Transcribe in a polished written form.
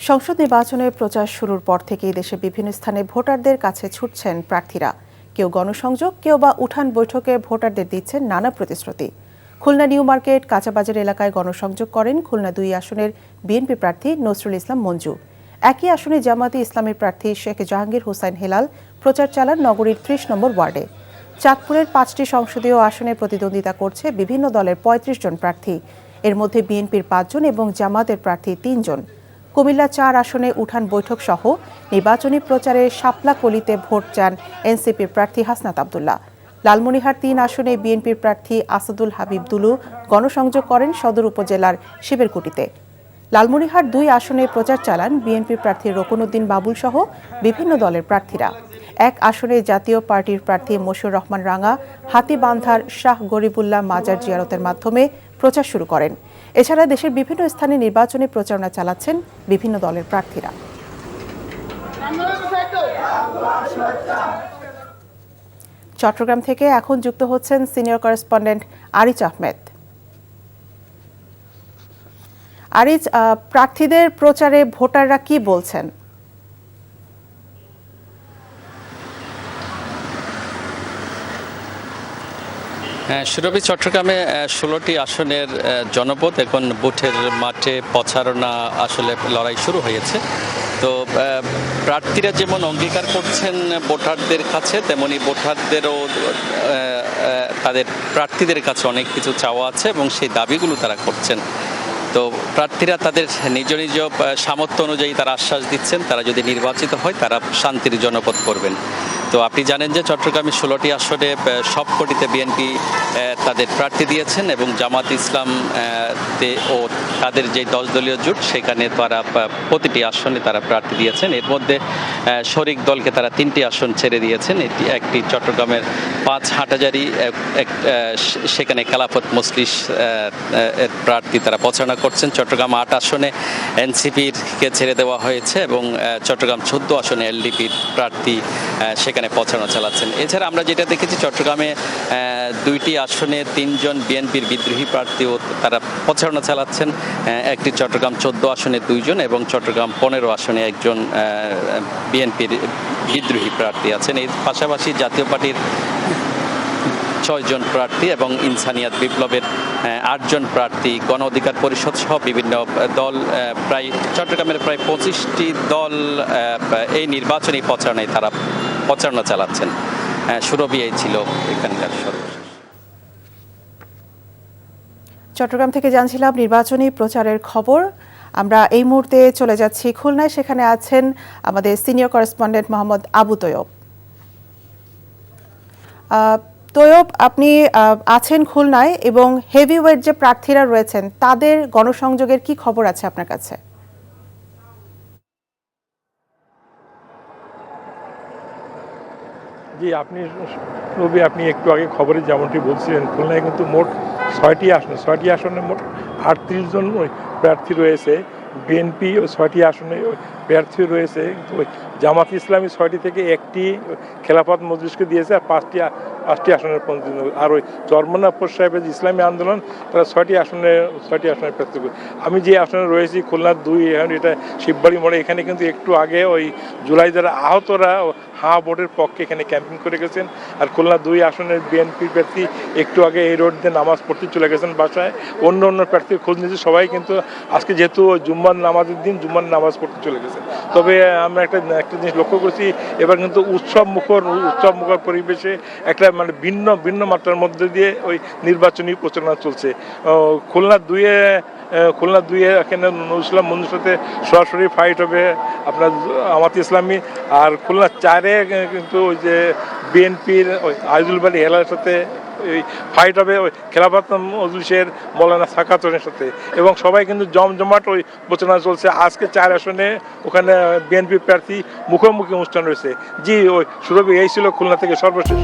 সংসদ নির্বাচনে প্রচার শুরুর পর থেকেই দেশে বিভিন্ন স্থানে ভোটারদের কাছে ছুটছেন প্রার্থীরা। কেউ গণসংযোগ, কেউ বা উঠান বৈঠকে ভোটারদের দিচ্ছেন নানা প্রতিশ্রুতি। খুলনা নিউ মার্কেট কাঁচাবাজার এলাকায় গণসংযোগ করেন খুলনা ২ আসনের বিএনপি প্রার্থী নজরুল ইসলাম মঞ্জু। একই আসনে জামায়াতে ইসলামের প্রার্থী শেখ জাহাঙ্গীর হোসাইন হেলাল প্রচার চালান নগরীর ৩০ নম্বর ওয়ার্ডে। চাঁদপুরের ৫টি সংসদীয় আসনে প্রতিদ্বন্দ্বিতা করছে বিভিন্ন দলের ৩৫ জন প্রার্থী। এর মধ্যে বিএনপির ৫ জন এবং জামায়াতের প্রার্থী ৩ জন। কুমিল্লা ৪ আসনে উঠান বৈঠক সহ নির্বাচনী প্রচারে শাপলাকলিতে ভোট চান এনসিপির প্রার্থী হাসনাত আব্দুল্লাহ। লালমনিরহাট ৩ আসনে বিএনপির প্রার্থী আসাদুল হাবিব দুলু গণসংযোগ করেন সদর উপজেলার শিবেরকুটিতে। লালমনিরহাট ২ আসনে প্রচার চালান বিএনপির প্রার্থী রকুনউদ্দিন বাবুল সহ বিভিন্ন দলের প্রার্থীরা। এক আসনে জাতীয় পার্টির প্রার্থী মশিউর রহমান রাঙা হাতীবান্ধার শাহ গরিবুল্লাহ মাজার জিয়ারতের মাধ্যমে প্রচার শুরু করেন। এছাড়া দেশের বিভিন্ন স্থানে নির্বাচনী প্রচারণা চালাচ্ছেন বিভিন্ন দলের প্রার্থীরা। চট্টগ্রাম থেকে এখন যুক্ত হচ্ছেন সিনিয়র করেসপন্ডেন্ট আরিজ আহমেদ। আরিজ, প্রার্থীদের প্রচারে ভোটাররা কি বলছেন? সুরভি, চট্টগ্রামে 16টি আসনের জনপদ এখন বুথের মাঠে প্রচারণা আসলে লড়াই শুরু হয়েছে। তো প্রার্থীরা যেমন অঙ্গীকার করছেন ভোটারদের কাছে, তেমনি ভোটারদেরও তাদের প্রার্থীদের কাছে অনেক কিছু চাওয়া আছে এবং সেই দাবিগুলো তারা করছেন। তো প্রার্থীরা তাদের নিজ নিজ সামর্থ্য অনুযায়ী তারা আশ্বাস দিচ্ছেন তারা যদি নির্বাচিত হয় তারা শান্তির জনপদ করবেন। তো আপনি জানেন যে চট্টগ্রামে 16টি আসনে সবকটিতে বিএনপি তাদের প্রার্থী দিয়েছেন এবং জামাত ইসলাম ও তাদের যে 10 দলীয় জোট সেখানে তারা প্রতিটি আসনে তারা প্রার্থী দিয়েছেন। এর মধ্যে শরিক দলকে তারা 3টি আসন ছেড়ে দিয়েছেন। একটি চট্টগ্রামের 5 হাটহাজারী, সেখানে খেলাফত মজলিস এর প্রার্থী তারা প্রচারণা করছেন। চট্টগ্রাম 8 আসনে এনসিপিকে ছেড়ে দেওয়া হয়েছে এবং চট্টগ্রাম 14 আসনে এলডিপির প্রার্থী সেখানে প্রচারণা চালাচ্ছেন। এছাড়া আমরা যেটা দেখেছি চট্টগ্রামে 2টি আসনে 3 জন বিএনপির বিদ্রোহী প্রার্থীও তারা প্রচারণা চালাচ্ছেন। একটি চট্টগ্রাম 14 আসনে 2 জন এবং চট্টগ্রাম 15 আসনে একজন বিএনপির বিদ্রোহী প্রার্থী আছেন। এর পাশাপাশি জাতীয় পার্টির 6 জন প্রার্থী এবং ইনসানিয়াত বিপ্লবের 8 জন প্রার্থী, গণ অধিকার পরিষদ সহ বিভিন্ন দল, প্রায় চট্টগ্রামের প্রায় 25টি দল এই নির্বাচনী প্রচারণায় তারা প্রচারণা চালাচ্ছেন। সুরভি, এই ছিল এখানকার সর্বশেষ। চট্টগ্রাম থেকে জানছিলাম নির্বাচনী প্রচারের খবর। আমরা এই মুহূর্তে চলে যাচ্ছি খুলনায়, সেখানে আছেন আমাদের সিনিয়র করেসপন্ডেন্ট মোহাম্মদ আবু তৈয়ব। তৈয়ব, আপনি আছেন খুলনায় এবং হেভিওয়েট যে প্রার্থীরা রয়েছেন তাদের গণসংযোগের কি খবর আছে আপনার কাছে? জি, আপনি একটু আগে খবরে যেমনটি বলছিলেন, খুলনায় কিন্তু মোট 6টি আসনে মোট 38 জন প্রার্থী রয়েছে। বিএনপি ওই 6টি আসনে প্রার্থী রয়েছে। জামাত ইসলামী 6টি থেকে একটি খেলাফত মজলিসকে দিয়েছে আর 5টি আসনের আর ওই চরমনাপুর সাহেবের ইসলামী আন্দোলন তারা 6টি আসনে প্রার্থী করে। আমি যে আসনে রয়েছি খুলনার 2, এখন এটা শিববাড়ি মোড়ে, এখানে কিন্তু একটু আগে ওই জুলাই যারা আহতরা ভোটের পক্ষে এখানে ক্যাম্পিং করে গেছেন। আর খুলনা 2 আসনের বিএনপি প্রার্থী একটু আগে এই রোড দিয়ে নামাজ পড়তে চলে গেছেন বাসায়। অন্য প্রার্থীর খোঁজ নিয়েছে সবাই, কিন্তু আজকে যেহেতু জুম্মার নামাজের দিন জুম্মার নামাজ পড়তে চলে গেছেন। তবে আমরা একটা জিনিস লক্ষ্য করছি, এবার কিন্তু উৎসব মুখর পরিবেশে একটা মানে ভিন্ন মাত্রার মধ্যে দিয়ে ওই নির্বাচনী প্রচারণা চলছে। খুলনা 2-এ এখানে নজরুল ইসলাম মঞ্জুর সাথে সরাসরি ফাইট হবে আপনার জামাত ইসলামী। আর খুলনা 4-এ কিন্তু ওই যে বিএনপির ওই আইজুল বাড়ি হেলার সাথে ওই ফাইট হবে ওই খেলাফত মজলিসের মৌলানা সাকাতনের সাথে, এবং সবাই কিন্তু জমজমাট ওই প্রচারণা চলছে। আজকে 4 আসনে ওখানে বিএনপি প্রার্থী মুখোমুখি অনুষ্ঠান রয়েছে। জি, ওই সুরভি, এই ছিল খুলনা থেকে সর্বশেষ।